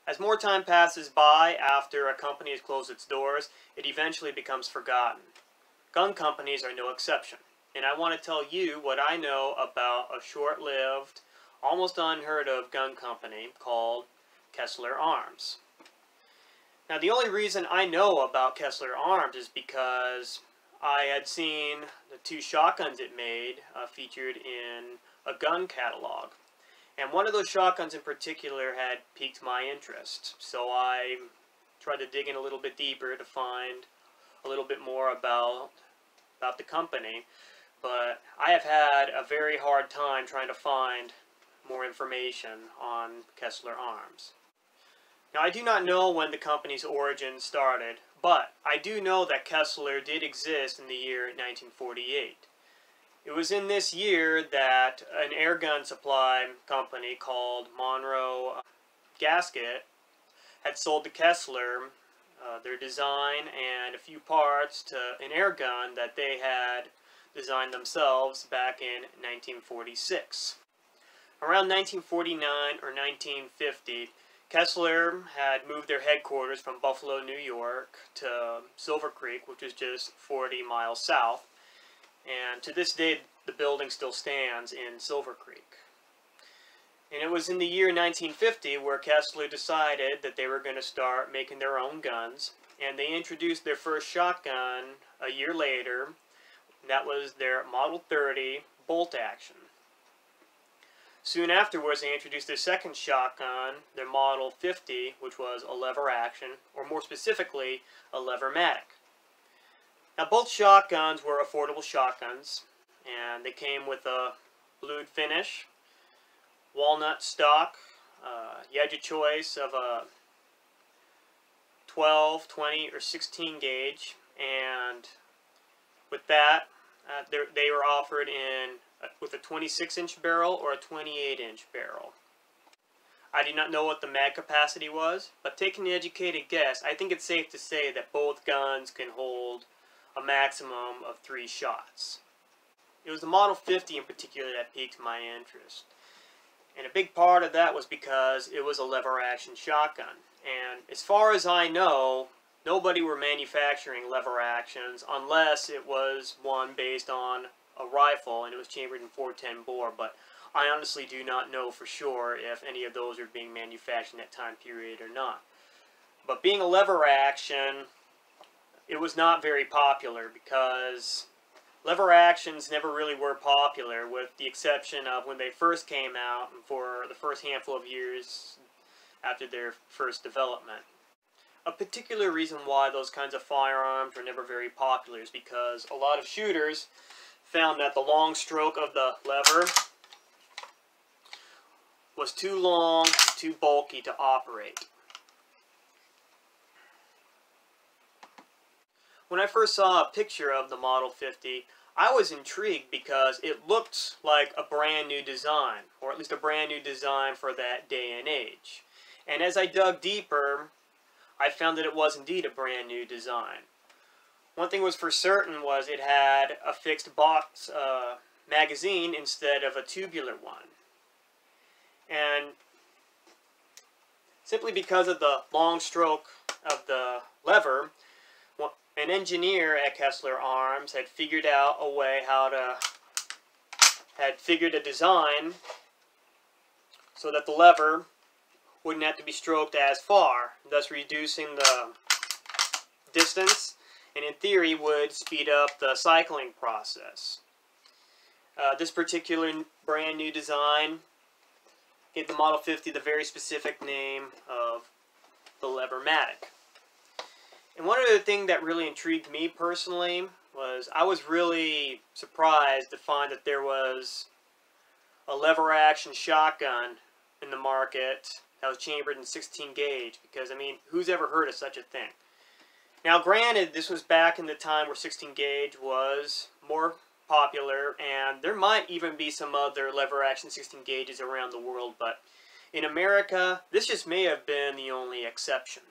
As more time passes by after a company has closed its doors, it eventually becomes forgotten. Gun companies are no exception, and I want to tell you what I know about a short-lived, almost unheard of gun company called Kessler Arms. Now, the only reason I know about Kessler Arms is because I had seen the two shotguns it made featured in a gun catalog. And one of those shotguns in particular had piqued my interest. So I tried to dig in a little bit deeper to find a little bit more about the company. But I have had a very hard time trying to find more information on Kessler Arms. Now, I do not know when the company's origin started, but I do know that Kessler did exist in the year 1948. It was in this year that an airgun supply company called Monroe Gasket had sold to Kessler their design and a few parts to an airgun that they had designed themselves back in 1946. Around 1949 or 1950, Kessler had moved their headquarters from Buffalo, New York to Silver Creek, which is just 40 miles south. And to this day, the building still stands in Silver Creek. And it was in the year 1950 where Kessler decided that they were going to start making their own guns. And they introduced their first shotgun a year later. That was their Model 30 bolt action. Soon afterwards, they introduced their second shotgun, their Model 50, which was a lever action, or more specifically, a Levermatic. Now, both shotguns were affordable shotguns, and they came with a blued finish, walnut stock. You had your choice of a 12, 20, or 16 gauge, and with that, they were offered with a 26-inch barrel or a 28-inch barrel. I do not know what the mag capacity was, but taking an educated guess, I think it's safe to say that both guns can hold a maximum of 3 shots. It was the Model 50 in particular that piqued my interest. And a big part of that was because it was a lever action shotgun. And as far as I know, nobody were manufacturing lever actions unless it was one based on a rifle and it was chambered in .410 bore, but I honestly do not know for sure if any of those are being manufactured in that time period or not. But being a lever action, it was not very popular because lever actions never really were popular, with the exception of when they first came out and for the first handful of years after their first development. A particular reason why those kinds of firearms were never very popular is because a lot of shooters found that the long stroke of the lever was too long, too bulky to operate. When I first saw a picture of the Model 50, I was intrigued because it looked like a brand new design, or at least a brand new design for that day and age. And as I dug deeper, I found that it was indeed a brand new design. One thing was for certain was it had a fixed box magazine instead of a tubular one. And simply because of the long stroke of the lever, an engineer at Kessler Arms had figured out a way had figured a design so that the lever wouldn't have to be stroked as far, thus reducing the distance, and in theory would speed up the cycling process. This particular brand new design gave the Model 50 the very specific name of the Levermatic. And one other thing that really intrigued me personally was I was really surprised to find that there was a lever action shotgun in the market that was chambered in 16 gauge, because I mean, who's ever heard of such a thing? Now granted, this was back in the time where 16 gauge was more popular, and there might even be some other lever action 16 gauges around the world, but in America, this just may have been the only exception.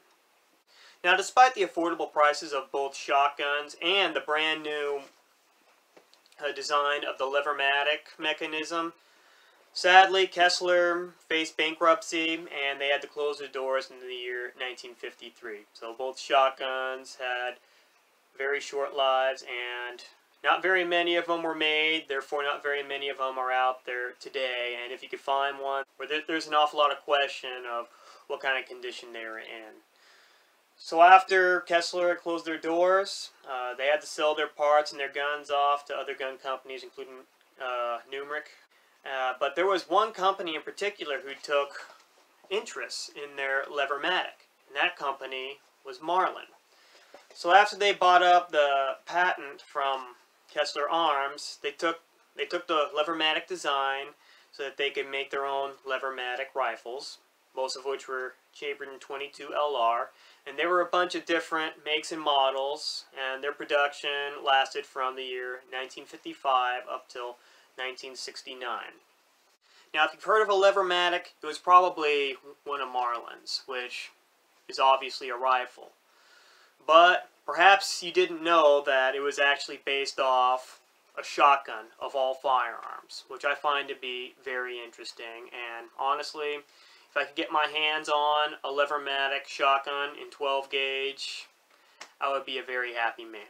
Now, despite the affordable prices of both shotguns and the brand new design of the Levermatic mechanism, Sadly, Kessler faced bankruptcy, and they had to close their doors in the year 1953. So both shotguns had very short lives, and not very many of them were made, therefore not very many of them are out there today. And if you could find one, there's an awful lot of question of what kind of condition they were in. So after Kessler closed their doors, they had to sell their parts and their guns off to other gun companies, including Numeric. But there was one company in particular who took interest in their Levermatic, and that company was Marlin. So after they bought up the patent from Kessler Arms, they took the Levermatic design so that they could make their own Levermatic rifles, most of which were Chambers 22 LR, and there were a bunch of different makes and models, and their production lasted from the year 1955 up till 1969. Now, if you've heard of a Levermatic, it was probably one of Marlin's, which is obviously a rifle. But perhaps you didn't know that it was actually based off a shotgun of all firearms, which I find to be very interesting. And honestly, if I could get my hands on a Levermatic shotgun in 12 gauge, I would be a very happy man.